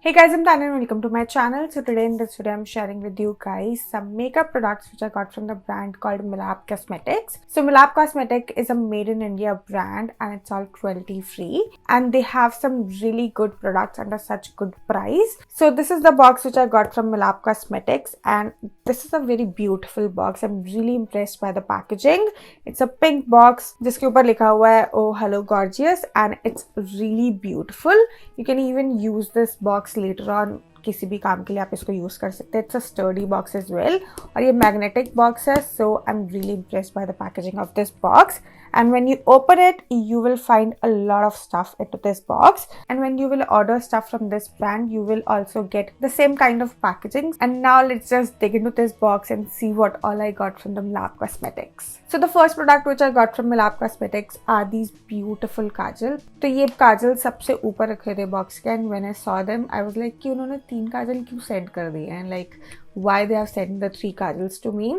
Hey guys, I'm Tanya and welcome to my channel. So today in this video I'm sharing with you guys some makeup products which I got from the brand called Milap Cosmetics. So Milap Cosmetic is a made in India brand and it's all cruelty free and they have some really good products under such good price. So this is the box which I got from Milap Cosmetics and this is a very beautiful box. I'm really impressed by the packaging. It's a pink box जिसके ऊपर लिखा हुआ है Oh Hello Gorgeous and it's really beautiful. You can even use this box later on किसी भी काम के लिए आप इसको यूज कर सकते हैं. It's a sturdy box as well और ये मैग्नेटिक बॉक्स है. So I am really impressed by the packaging of this box. And when you open it, you will find a lot of stuff into this box. And when you will order stuff from this brand, you will also get the same kind of packaging. And now let's just dig into this box and see what all I got from the Milap Cosmetics. So the first product which I got from Milap Cosmetics are these beautiful kajal. तो ये काजल सबसे ऊपर रखे थे box के. And when I saw them, I was like कि उन्होंने 3 काजल क्यों सेंड कर दिए हैं. Like why they have sent the 3 kajals to me.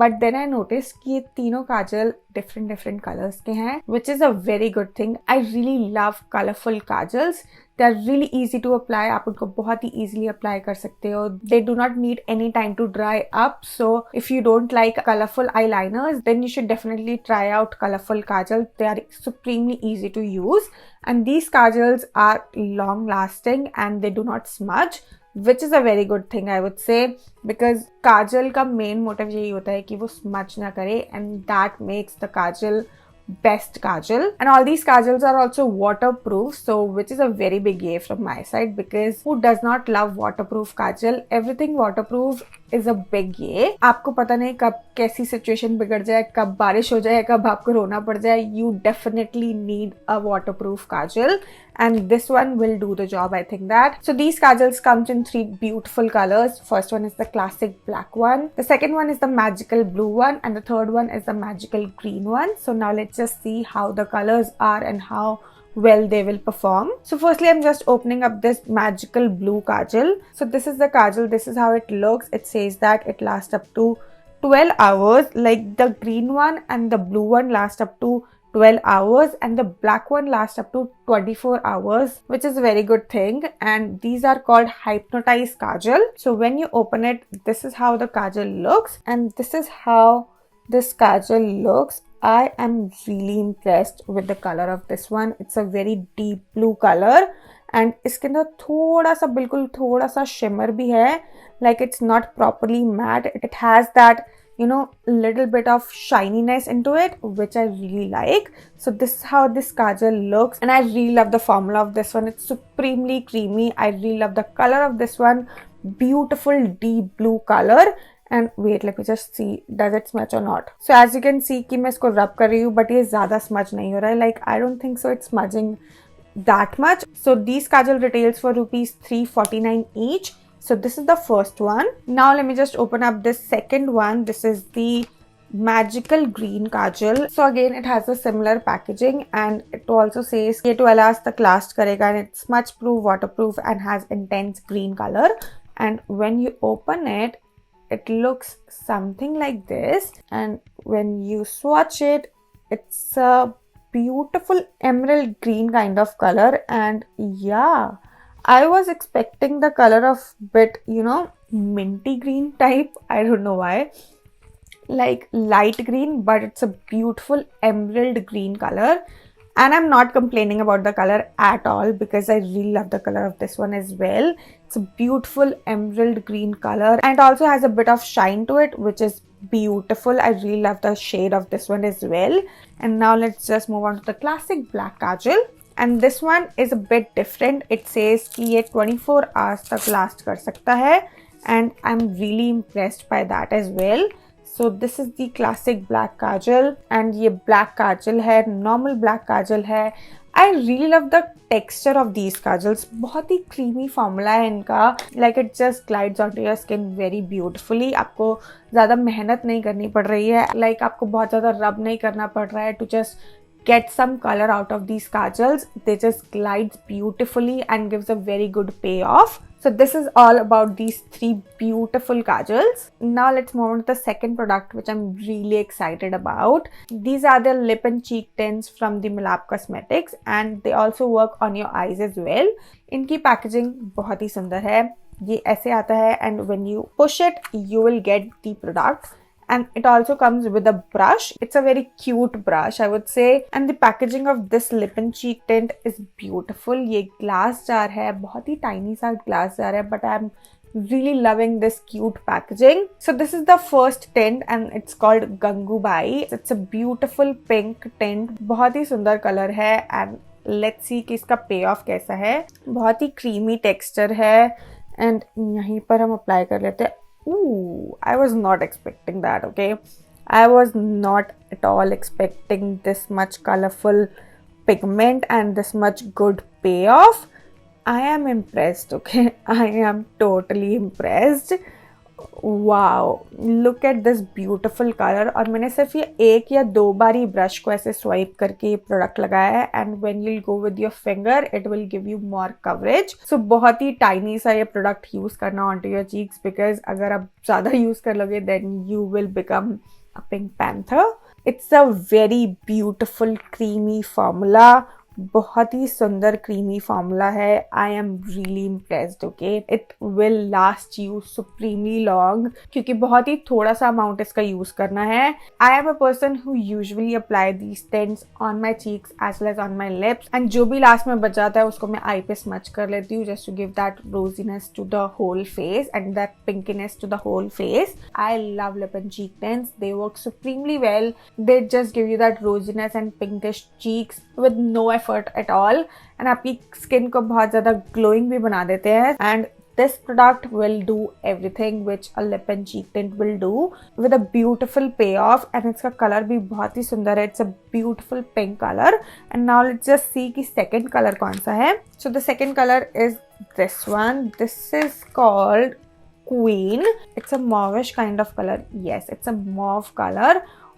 But then I noticed कि ये तीनों काजल different colors के हैं, which is a very good thing. I really love colorful kajals. They are really easy to apply. आप उनको बहुत ही easily apply कर सकते हो. They do not need any time to dry up. So if you don't like colorful eyeliners, then you should definitely try out colorful kajal. They are supremely easy to use. And these kajals are long lasting and they do not smudge. Which is a very good thing I would say because काजल का main motive यही होता है कि वो smudge ना करे and that makes the kajal best kajal. And all these kajals are also waterproof, so which is a very big yay from my side because who does not love waterproof kajal. Everything waterproof is a big yay. आपको पता नहीं कब कैसी situation बिगड़ जाए, कब बारिश हो जाए, कब आपको रोना पड़ जाए. You definitely need a waterproof kajal and this one will do the job, I think that. So these kajals comes in 3 beautiful colors. First one is the classic black one, the second one is the magical blue one, and the third one is the magical green one. So now let's just see how the colors are and how well they will perform. So firstly I'm just opening up this magical blue kajal. So this is the kajal, this is how it looks. It says that it lasts up to 12 hours, like the green one and the blue one last up to 12 hours and the black one lasts up to 24 hours, which is a very good thing. And these are called hypnotized kajal. So when you open it, this is how the kajal looks and this is how this kajal looks. I am really impressed with the color of this one. It's a very deep blue color and इसके अंदर थोड़ा सा बिल्कुल थोड़ा सा shimmer भी है. Like it's not properly matte. It has that, you know, little bit of shininess into it, which I really like. So this is how this kajal looks and I really love the formula of this one. It's supremely creamy. I really love the color of this one. Beautiful deep blue color. And wait, let me just see, does it smudge or not? So as you can see कि मैं इसको rub कर रही हूँ, but ये ज़्यादा smudge नहीं हो रहा है. Like I don't think so it's smudging that much. So these kajal retails for rupees 349 each. So this is the first one. Now let me just open up this second one. This is the magical green kajal. So again it has a similar packaging and it also says ये 12 hours तक last करेगा and it's smudge proof, waterproof and has intense green color. And when you open it, it looks something like this and when you swatch it, it's a beautiful emerald green kind of color. And yeah, I was expecting the color of bit, you know, minty green type. I don't know why, like light green, but it's a beautiful emerald green color. And I'm not complaining about the color at all because I really love the color of this one as well. It's a beautiful emerald green color and it also has a bit of shine to it, which is beautiful. I really love the shade of this one as well. And now let's just move on to the classic black kajal. And this one is a bit different. It says कि ये 24 hours तक last कर सकता है and I'm really impressed by that as well. So this is the classic black kajal and ये black kajal है, normal black kajal है. I really love the texture of these kajals. बहुत ही creamy formula है इनका. Like it just glides onto your skin very beautifully. आपको ज़्यादा मेहनत नहीं करनी पड़ रही है. Like आपको बहुत ज़्यादा rub नहीं करना पड़ रहा है to just get some color out of these kajals. They just glides beautifully and gives a very good payoff. So this is all about these 3 beautiful kajals. Now let's move on to the second product, which I'm really excited about. These are the lip and cheek tints from the Milap Cosmetics, and they also work on your eyes as well. इनकी packaging बहुत ही सुंदर है. ये ऐसे आता है, and when you push it, you will get the product. And it also comes with a brush. It's a very cute brush, I would say. And the packaging of this lip and cheek tint is beautiful. ये glass jar है, बहुत ही tiny सा glass jar है, but I'm really loving this cute packaging. So this is the first tint and it's called KBYE. It's a beautiful pink tint. बहुत ही सुंदर color है, and let's see कि इसका payoff कैसा है. बहुत ही creamy texture है, and यहीं पर हम apply कर लेते हैं. Ooh, I was not expecting that, okay? I was not at all expecting this much colorful pigment and this much good payoff. I am impressed, okay? I am totally impressed. Wow, look at this beautiful color. और मैंने सिर्फ ये 1 या 2 बार ही brush को ऐसे swipe करके ये product लगाया है, and when you'll go with your finger it will give you more coverage. So बहुत ही tiny सा ये प्रोडक्ट यूज करना onto your cheeks, because अगर आप ज़्यादा यूज कर लोगे then you will become a pink panther. It's a very beautiful creamy formula. बहुत ही सुंदर क्रीमी फॉर्मूला है. I am really impressed, okay. It will last you supremely long, क्योंकि बहुत ही थोड़ा सा अमाउंट इसका यूज करना है. I am a person who usually apply these tints on my cheeks as well as on my lips, and जो भी last में बच जाता है उसको मैं आई पे स्मच कर लेती हूँ, just to give that rosiness to the whole face and that pinkiness to the whole face. I love lip and cheek tints. They work supremely well. They just give you that rosiness and pinkish cheeks with no effort at all, and आपकी skin को बहुत ज़्यादा glowing भी बना देते हैं. And this product will do everything which a lip and cheek tint will do, with a beautiful payoff, and इसका color भी बहुत ही सुंदर है. It's a beautiful pink color. And now let's just see कि second color कौन सा है. So the second color is this one. This is called Queen. It's a mauvish kind of color. Yes, it's a mauve color.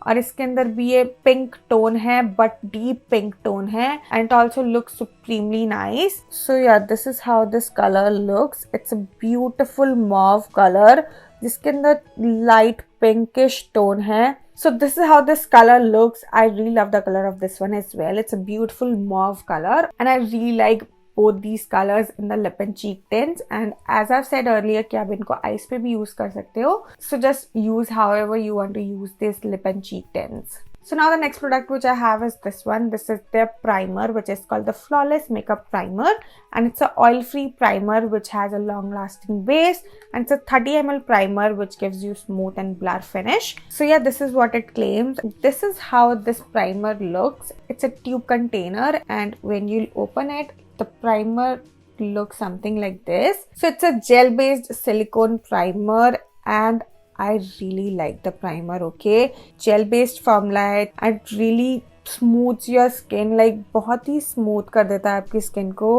और इसके अंदर भी ये pink tone है, बट डीप पिंक टोन है, and it also looks supremely nice. So yeah this is how this colour looks. It's a beautiful mauve colour जिसके अंदर light pinkish tone है. So this is how this color looks. I really love the color of this one as well. It's a beautiful mauve color, and I really like both these colors in the lip and cheek tints. And as I've said earlier कि आप इनको eyes पे भी use कर सकते हो. So just use however you want to use this lip and cheek tints. So now the next product which I have is this one. This is their primer, which is called the Flawless Makeup Primer, and it's a oil-free primer which has a long-lasting base, and it's a 30 ml primer which gives you smooth and blur finish. So yeah, this is what it claims. This is how this primer looks. It's a tube container, and when you open it, the primer looks something like this. So it's a gel-based silicone primer, and I really like the primer, okay. Gel-based formula है, it really smooths your skin, like बहुत ही smooth कर देता है आपकी skin को.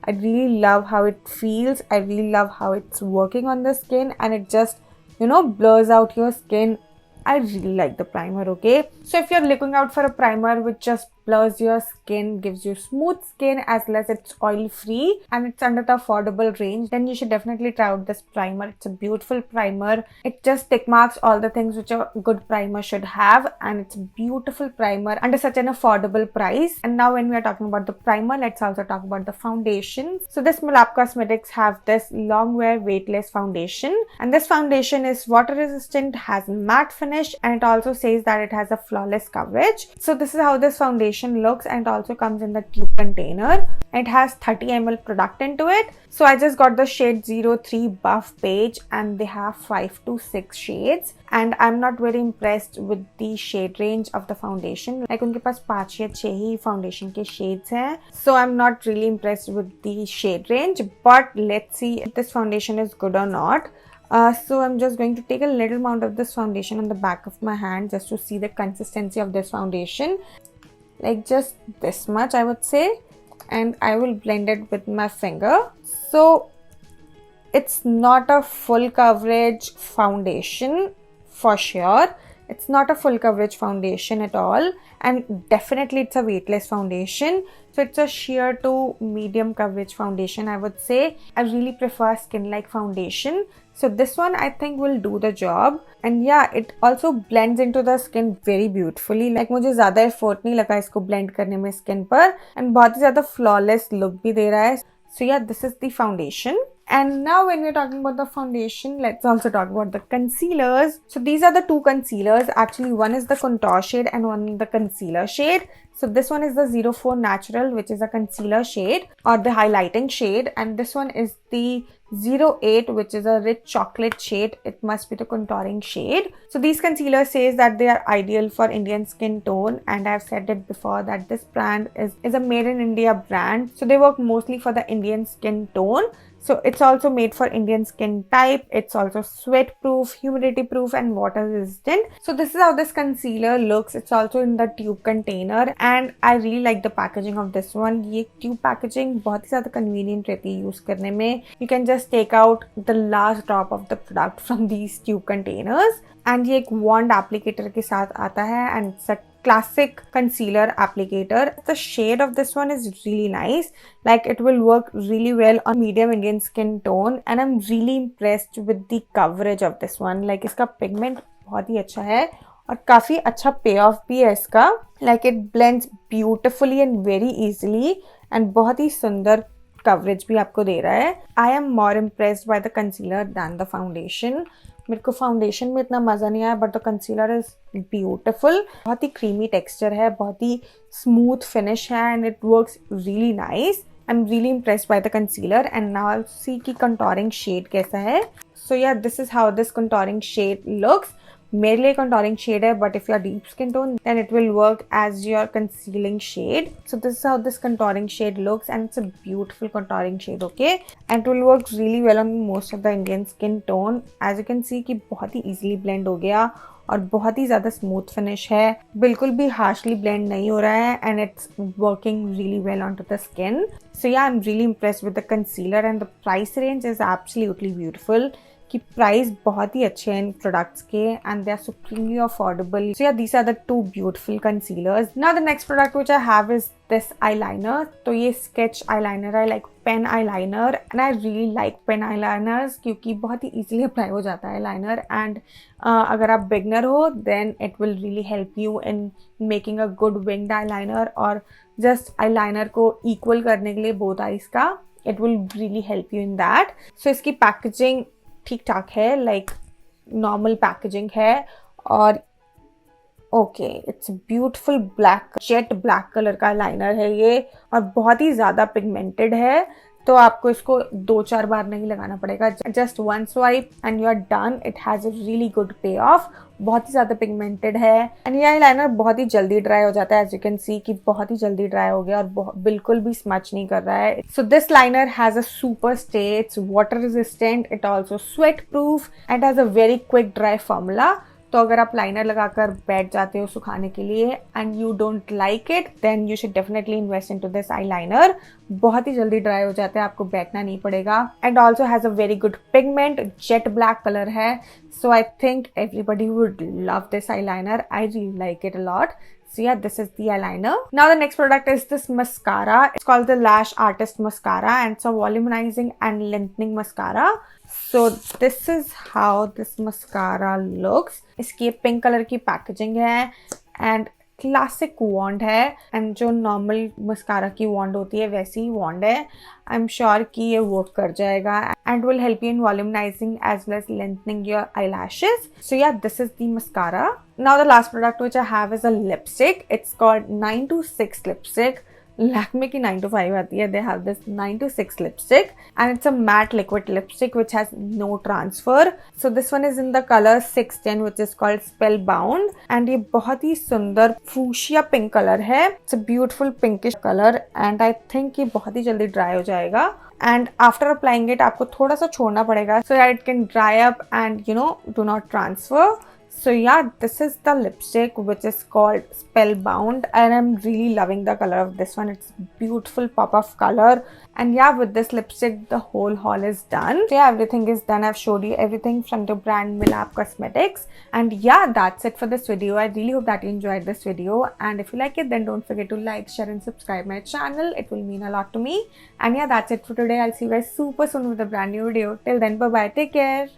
I really love how it feels. I really love how it's working on the skin, and it just, you know, blurs out your skin. I really like the primer, okay. So if you're looking out for a primer which just blurs your skin, gives you smooth skin as well as it's oil free, and it's under the affordable range, then you should definitely try out this primer. It's a beautiful primer. It just tick marks all the things which a good primer should have, and it's a beautiful primer under such an affordable price. And now when we are talking about the primer, let's also talk about the foundation. So this Milap Cosmetics have this long wear weightless foundation, and this foundation is water resistant, has matte finish, and it also says that it has a flawless coverage. So this is how this foundation looks, and it also comes in the tube container. It has 30 ml product into it. So I just got the shade 03 Buff Beige, and they have 5 to 6 shades, and I'm not very impressed with the shade range of the foundation. Like उनके पास 5 या 6 ही foundation के shades हैं. So I'm not really impressed with the shade range, but let's see if this foundation is good or not. So I'm just going to take a little amount of this foundation on the back of my hand just to see the consistency of this foundation. Like just this much, I would say, and I will blend it with my finger. So it's not a full coverage foundation for sure. It's not a full coverage foundation at all, and definitely it's a weightless foundation. So it's a sheer to medium coverage foundation, I would say. I really prefer skin like foundation, so this one I think will do the job. And yeah, it also blends into the skin very beautifully. Like मुझे ज़्यादा effort नहीं लगा इसको blend करने में skin पर, and बहुत ही ज़्यादा flawless look भी दे रहा है. So yeah, this is the foundation. And now when we're talking about the foundation, let's also talk about the concealers. So these are the two concealers. Actually, one is the contour shade and one the concealer shade. So this one is the 04 Natural, which is a concealer shade or the highlighting shade. And this one is the 08, which is a rich chocolate shade. It must be the contouring shade. So these concealers says that they are ideal for Indian skin tone. And I've said it before that this brand is a made in India brand. So they work mostly for the Indian skin tone. So it's also made for Indian skin type. It's also sweat proof, humidity proof and water resistant. So this is how this concealer looks. It's also in the tube container and I really like the packaging of this one. ये tube packaging बहुत ही ज़्यादा convenient रहती है use करने में. You can just take out the last drop of the product from these tube containers. And ये एक wand applicator के साथ आता है and it's a classic concealer applicator. The shade of this one is really nice. Like it will work really well on medium Indian skin tone and I'm really impressed with the coverage of this one. Like इसका pigment बहुत ही अच्छा है और काफ़ी अच्छा payoff भी है इसका. Like it blends beautifully and very easily and बहुत ही सुंदर coverage भी आपको दे रहा है. I am more impressed by the concealer than the foundation. मेरे को फाउंडेशन में इतना मज़ा नहीं आया but the concealer is beautiful. बहुत ही क्रीमी टेक्सचर है, बहुत ही स्मूथ फिनिश है and it works really nice. I am really impressed by the concealer and now I see की कंटोरिंग शेड कैसा है. So yeah this is how this contouring shade looks. मेरे लिए contouring shade है but if you are deep skin tone then it will work as your concealing shade. So this is how this contouring shade looks and it's a beautiful contouring shade. Okay and it will work really well on most of the Indian skin tone. As you can see कि बहुत ही easily blend हो गया और बहुत ही ज़्यादा smooth finish है. बिल्कुल भी हार्शली ब्लेंड नहीं हो रहा है and it's working really well on to the skin. So yeah I am really impressed with the concealer and the price range is absolutely beautiful. कि प्राइस बहुत ही अच्छे हैं इन प्रोडक्ट्स के and they are supremely affordable. So yeah these are the two beautiful concealers. Now the next product which I have is this eyeliner. तो ये sketch eyeliner है, like pen eyeliner and I really like pen eyeliners क्योंकि बहुत ही easily apply हो जाता है eyeliner and अगर आप बिगनर हो then it will really help you in making a good winged eyeliner और जस्ट eyeliner को इक्वल करने के लिए बोथ आईज का. It will really help you in that. So इसकी पैकेजिंग ठीक ठाक है, लाइक नॉर्मल पैकेजिंग है और okay it's beautiful black jet black colour का लाइनर है ये और बहुत ही ज़्यादा पिगमेंटेड है. तो आपको इसको 2-4 बार नहीं लगाना पड़ेगा. Just one swipe and you are done. It has a really good pay off. बहुत ही ज़्यादा पिगमेंटेड है एंड ये आईलाइनर बहुत ही जल्दी ड्राई हो जाता है. एज यू कैन सी कि बहुत ही जल्दी ड्राई हो गया और बिल्कुल भी स्मच नहीं कर रहा है. So this liner has a super stay. It's water resistant. It also sweat proof and has a very quick dry formula. तो अगर आप लाइनर लगाकर बैठ जाते हो सुखाने के लिए and you don't like it then you should definitely invest into this eyeliner. बहुत ही जल्दी ड्राई हो जाता है, आपको बैठना नहीं पड़ेगा and also has a very good pigment. Jet black colour है. So I think everybody would love this eyeliner. I really like it a lot. So yeah, this is the eyeliner. Now the next product is this mascara. It's called the Lash Artist Mascara and it's a volumizing and lengthening mascara. So this is how this mascara looks. इसकी pink colour की packaging है and classic वॉन्ड है and जो normal mascara की वॉन्ड होती है वैसी ही वॉन्ड है. आई एम श्योर कि ये वर्क कर जाएगा and will help you in volumising as well as lengthening your eyelashes. So yeah, this is the mascara. Now the last product which I have is a lipstick. It's called 926 lipstick. Lakme की 9 to 5 आती है. They have this 9 to 6 lipstick and it's a matte liquid lipstick which has no transfer. So this one is in the color 610 which is called Spellbound and ये बहुत ही सुंदर fuchsia pink color है. It's a beautiful pinkish color and I think ये बहुत ही जल्दी dry हो जाएगा. And after applying it आपको थोड़ा सा छोड़ना पड़ेगा so that it can dry up and you know do not transfer. So yeah, this is the lipstick which is called Spellbound, and I'm really loving the color of this one. It's beautiful pop of color. And yeah, with this lipstick the whole haul is done. So yeah, everything is done. I've showed you everything from the brand Milap Cosmetics. And yeah, that's it for this video. I really hope that you enjoyed this video, and if you like it, then don't forget to like, share and subscribe my channel. It will mean a lot to me. And yeah, that's it for today. I'll see you guys super soon with a brand new video. Till then, bye bye, take care.